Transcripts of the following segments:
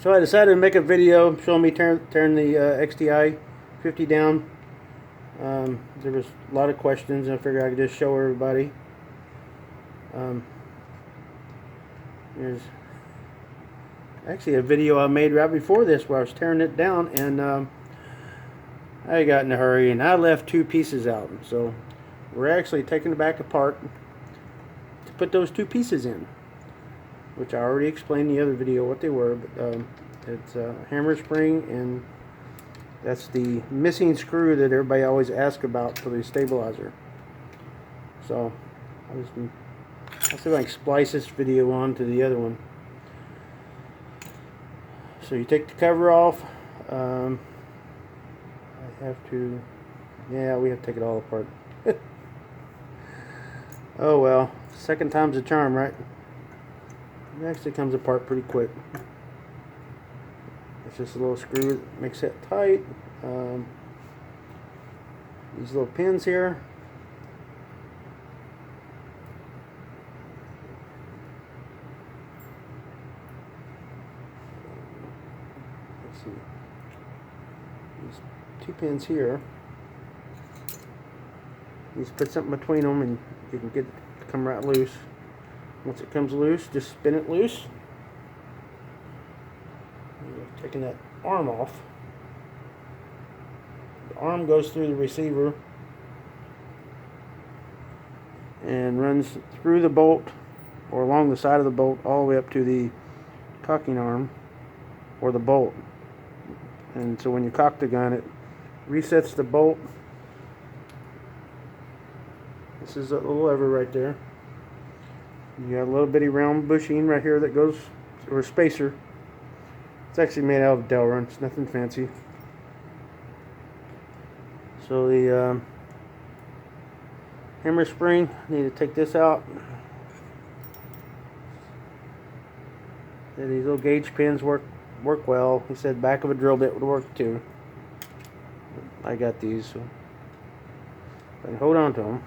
So I decided to make a video showing me tearing the XTI50 down. There was a lot of questions, and I figured I could just show everybody. There's actually a video I made right before this where I was tearing it down, and I got in a hurry and I left two pieces out. So we're actually taking it back apart to put those two pieces in, which I already explained in the other video what they were. But it's a hammer spring, and that's the missing screw that everybody always asks about for the stabilizer. So I'll see if I can splice this video on to the other one. So you take the cover off. I have to, yeah, we have to take it all apart. Oh well, second time's a charm, right? It actually comes apart pretty quick. It's just a little screw that makes it tight. These little pins here. Let's see. These two pins here. You just put something between them and you can get it to come right loose. Once it comes loose, just spin it loose. Taking that arm off. The arm goes through the receiver and runs through the bolt or along the side of the bolt all the way up to the cocking arm or the bolt. And so when you cock the gun, it resets the bolt. This is a little lever right there. You got a little bitty round bushing right here that goes, or a spacer. It's actually made out of Delrin. It's nothing fancy. So the hammer spring, need to take this out. And these little gauge pins work well. He said back of a drill bit would work too. I got these, so I can hold on to them.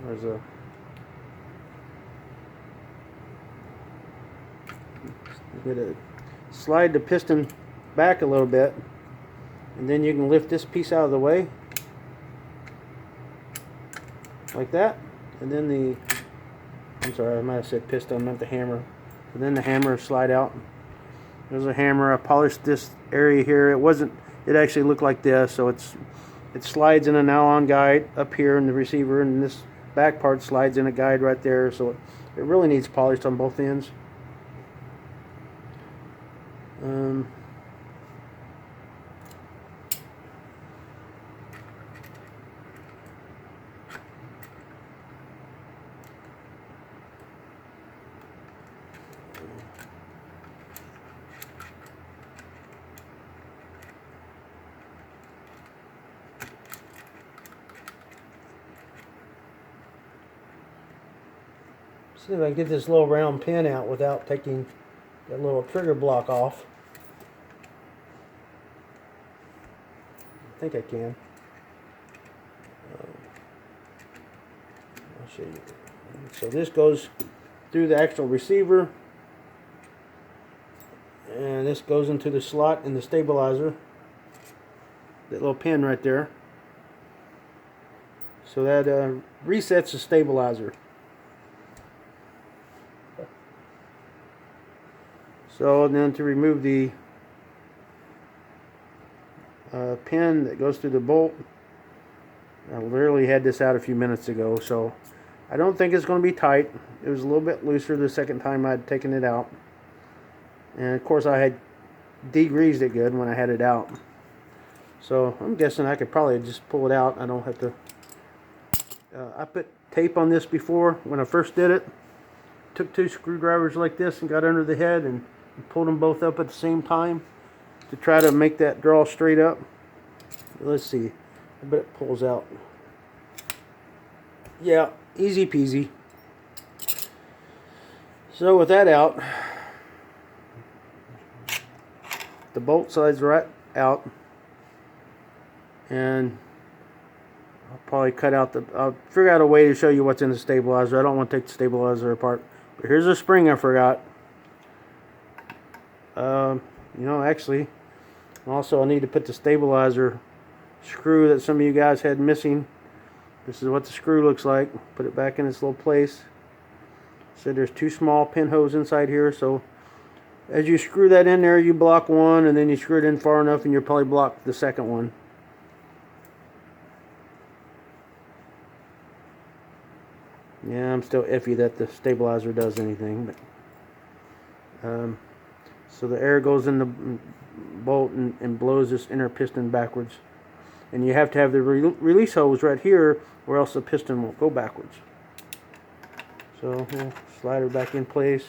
There's a slide the piston back a little bit, and then you can lift this piece out of the way like that, and then I'm sorry, I might have said piston, I meant the hammer. And then the hammer slide out. There's a hammer. I polished this area here. It actually looked like this, so it slides in a nylon guide up here in the receiver, and this back part slides in a guide right there, so it really needs polished on both ends. See if I can get this little round pin out without taking that little trigger block off. I think I can. I'll show you. So this goes through the actual receiver, and this goes into the slot in the stabilizer. That little pin right there. So that resets the stabilizer. So then to remove the pin that goes through the bolt, I literally had this out a few minutes ago, so I don't think it's going to be tight. It was a little bit looser the second time I'd taken it out, and of course I had degreased it good when I had it out. So I'm guessing I could probably just pull it out. I don't have to. I put tape on this before when I first did it. Took two screwdrivers like this and got under the head and pulled them both up at the same time to try to make that draw straight up. Let's see. I bet it pulls out. Yeah, easy peasy. So with that out, the bolt slides right out, and I'll probably cut out I'll figure out a way to show you what's in the stabilizer. I don't want to take the stabilizer apart. But here's a spring I forgot. You know, actually, also I need to put the stabilizer screw that some of you guys had missing. This is what the screw looks like. Put it back in its little place. So there's two small pinholes inside here, so as you screw that in there, you block one, and then you screw it in far enough and you'll probably block the second one. Yeah, I'm still iffy that the stabilizer does anything, but so the air goes in the bolt and blows this inner piston backwards, and you have to have the release hose right here, or else the piston won't go backwards. So we'll slide her back in place.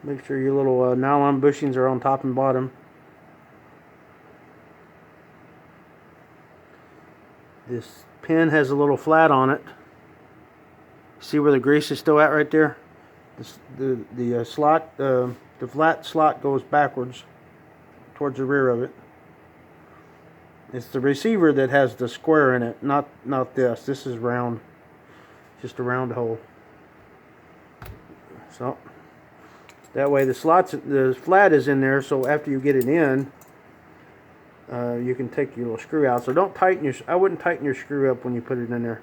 Make sure your little nylon bushings are on top and bottom. This pin has a little flat on it. See where the grease is still at right there? The slot, the flat slot goes backwards towards the rear of it. It's the receiver that has the square in it, not this. This is round, just a round hole. So that way the flat is in there, so after you get it in, you can take your little screw out. So don't tighten I wouldn't tighten your screw up when you put it in there.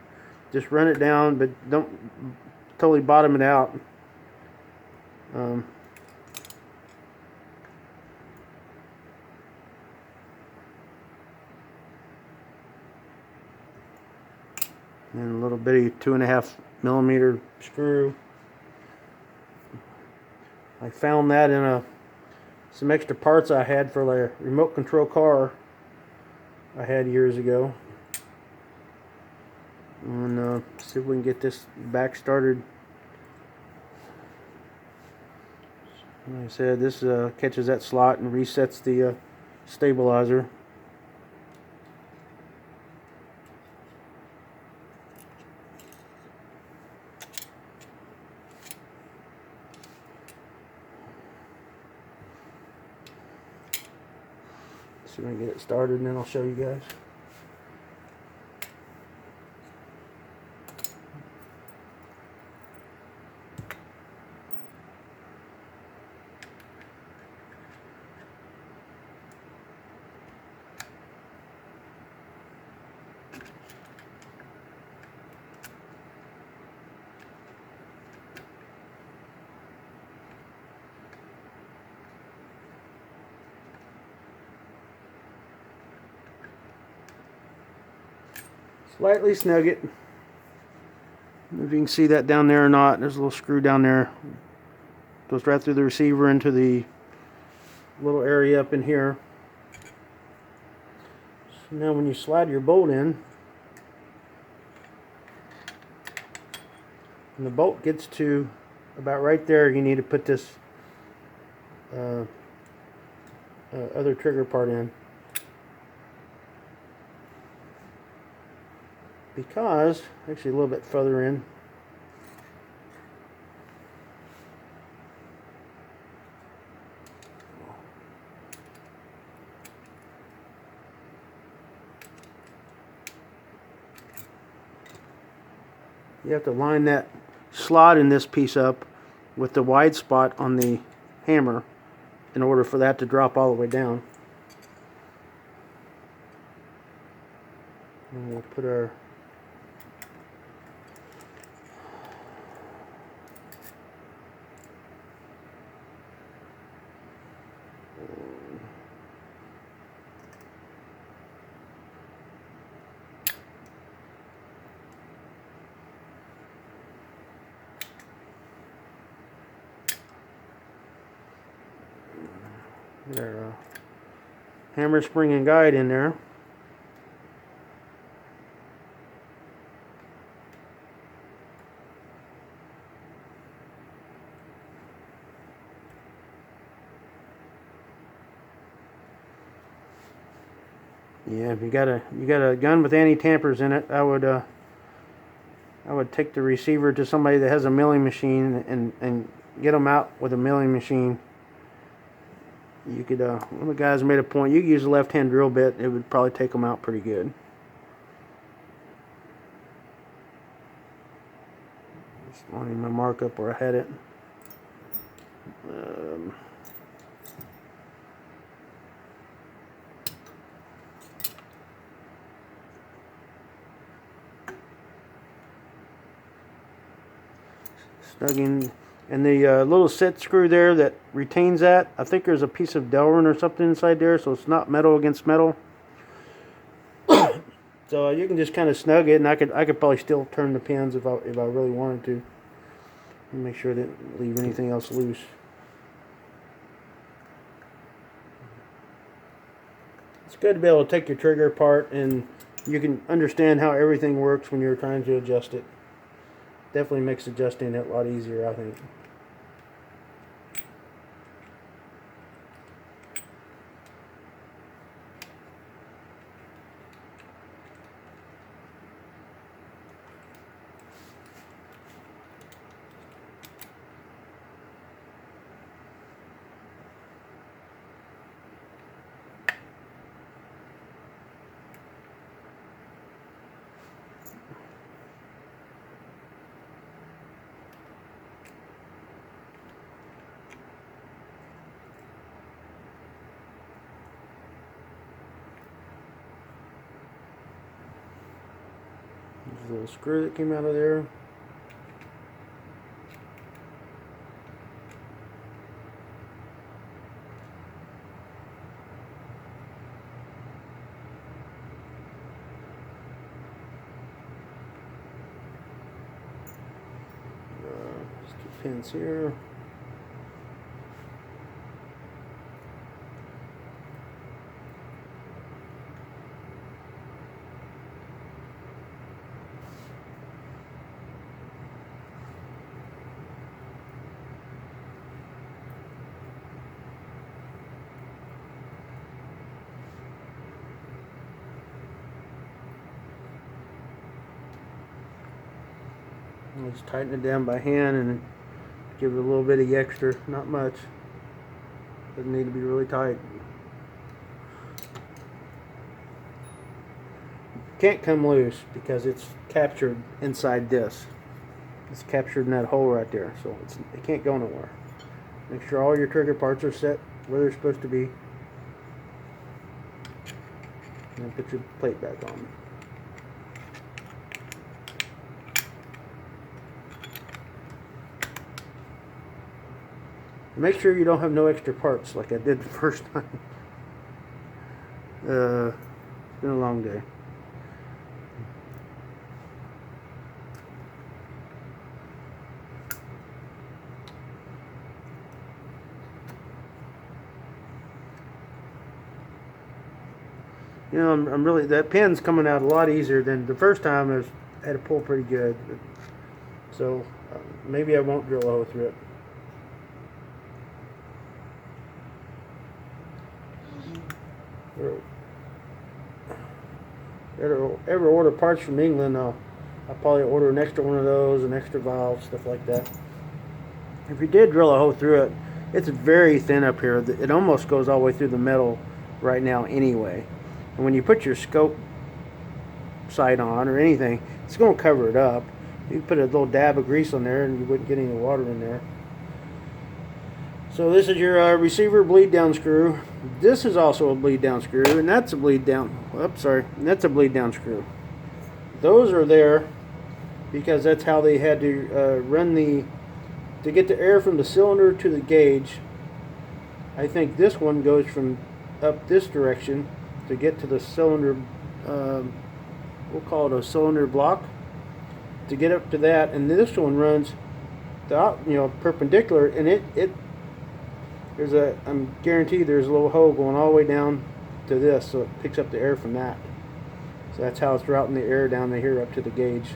Just run it down, but don't totally bottom it out. And a little bitty 2.5mm screw. I found that in some extra parts I had for a remote control car I had years ago. And see if we can get this back started. Like I said, this catches that slot and resets the stabilizer. So we're going to get it started, and then I'll show you guys. Slightly snug it. If you can see that down there or not, there's a little screw down there. Goes right through the receiver into the little area up in here. So now when you slide your bolt in, when the bolt gets to about right there, you need to put this other trigger part in. Because, actually a little bit further in, you have to line that slot in this piece up with the wide spot on the hammer in order for that to drop all the way down. And we'll put our hammer, spring, and guide in there. Yeah, if you got a gun with anti-tampers in it, I would I would take the receiver to somebody that has a milling machine and get them out with a milling machine. You could, one of the guys made a point, you could use a left-hand drill bit, it would probably take them out pretty good. Just wanting my mark up where I had it. Snugging, and the little set screw there that retains that, I think there's a piece of Delrin or something inside there, so it's not metal against metal. So you can just kind of snug it, and I could probably still turn the pins if I really wanted to. Make sure I didn't leave anything else loose. It's good to be able to take your trigger apart and you can understand how everything works when you're trying to adjust it. Definitely makes adjusting it a lot easier, I think. There's a little screw that came out of there. Just 2 pins here. I'll just tighten it down by hand and give it a little bit of extra, not much. Doesn't need to be really tight. Can't come loose because it's captured inside this. It's captured in that hole right there, so it can't go nowhere. Make sure all your trigger parts are set where they're supposed to be. And then put your plate back on. Make sure you don't have no extra parts like I did the first time. It's been a long day. You know, I'm really, that pin's coming out a lot easier than the first time. I had to pull pretty good. So maybe I won't drill a hole through it. Ever order parts from England, I'll probably order an extra one of those, an extra valve, stuff like that. If you did drill a hole through it, it's very thin up here. It almost goes all the way through the metal right now anyway. And when you put your scope sight on or anything, it's going to cover it up. You can put a little dab of grease on there and you wouldn't get any water in there. So this is your receiver bleed down screw. This is also a bleed down screw, and that's a bleed down. Oops, sorry, and that's a bleed down screw. Those are there because that's how they had to run to get the air from the cylinder to the gauge. I think this one goes from up this direction to get to the cylinder. We'll call it a cylinder block to get up to that, and this one runs perpendicular, and I'm guaranteed there's a little hole going all the way down to this, so it picks up the air from that. So that's how it's routing the air down to here up to the gauge.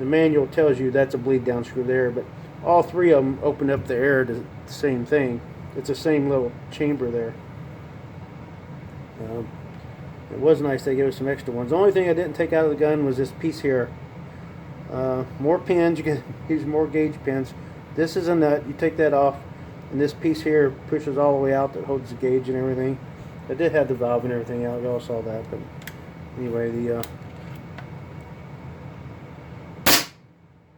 The manual tells you that's a bleed down screw there, but all three of them open up the air to the same thing. It's the same little chamber there. It was nice they gave us some extra ones. The only thing I didn't take out of the gun was this piece here. More pins, you can use more gauge pins. This is a nut, you take that off, and this piece here pushes all the way out that holds the gauge and everything. I did have the valve and everything out, you all saw that, but anyway, the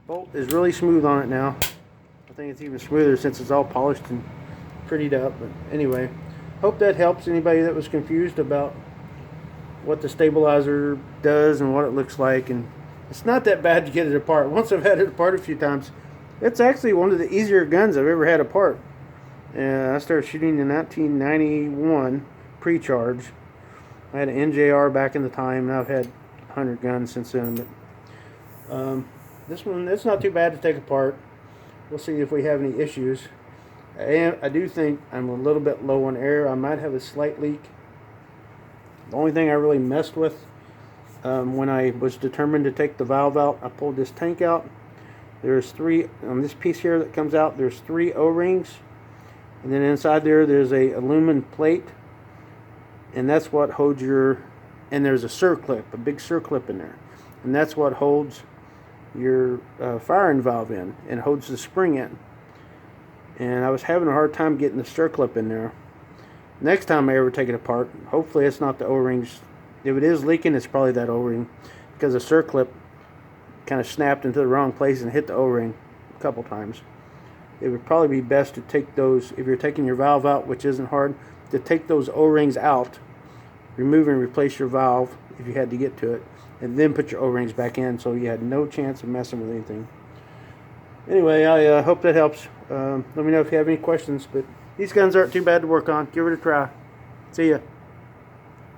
bolt is really smooth on it now. I think it's even smoother since it's all polished and prettied up. But anyway, hope that helps anybody that was confused about what the stabilizer does and what it looks like. And it's not that bad to get it apart. Once I've had it apart a few times, it's actually one of the easier guns I've ever had apart. I started shooting in 1991 pre-charge. I had an NJR back in the time, and I've had 100 guns since then. But this one, it's not too bad to take apart. We'll see if we have any issues. I do think I'm a little bit low on air. I might have a slight leak. The only thing I really messed with when I was determined to take the valve out, I pulled this tank out. There's three, on this piece here that comes out, there's 3 O-rings. And then inside there's a aluminum plate. And that's what holds your, and there's a circlip, a big circlip in there. And that's what holds your firing valve in and holds the spring in. And I was having a hard time getting the circlip in there. Next time I ever take it apart, hopefully it's not the O-rings. If it is leaking, it's probably that O-ring, because the circlip kind of snapped into the wrong place and hit the O-ring a couple times. It would probably be best to take those, if you're taking your valve out, which isn't hard, to take those O-rings out, remove and replace your valve if you had to get to it, and then put your O-rings back in so you had no chance of messing with anything. Anyway, I hope that helps. Let me know if you have any questions, but these guns aren't too bad to work on. Give it a try. See ya.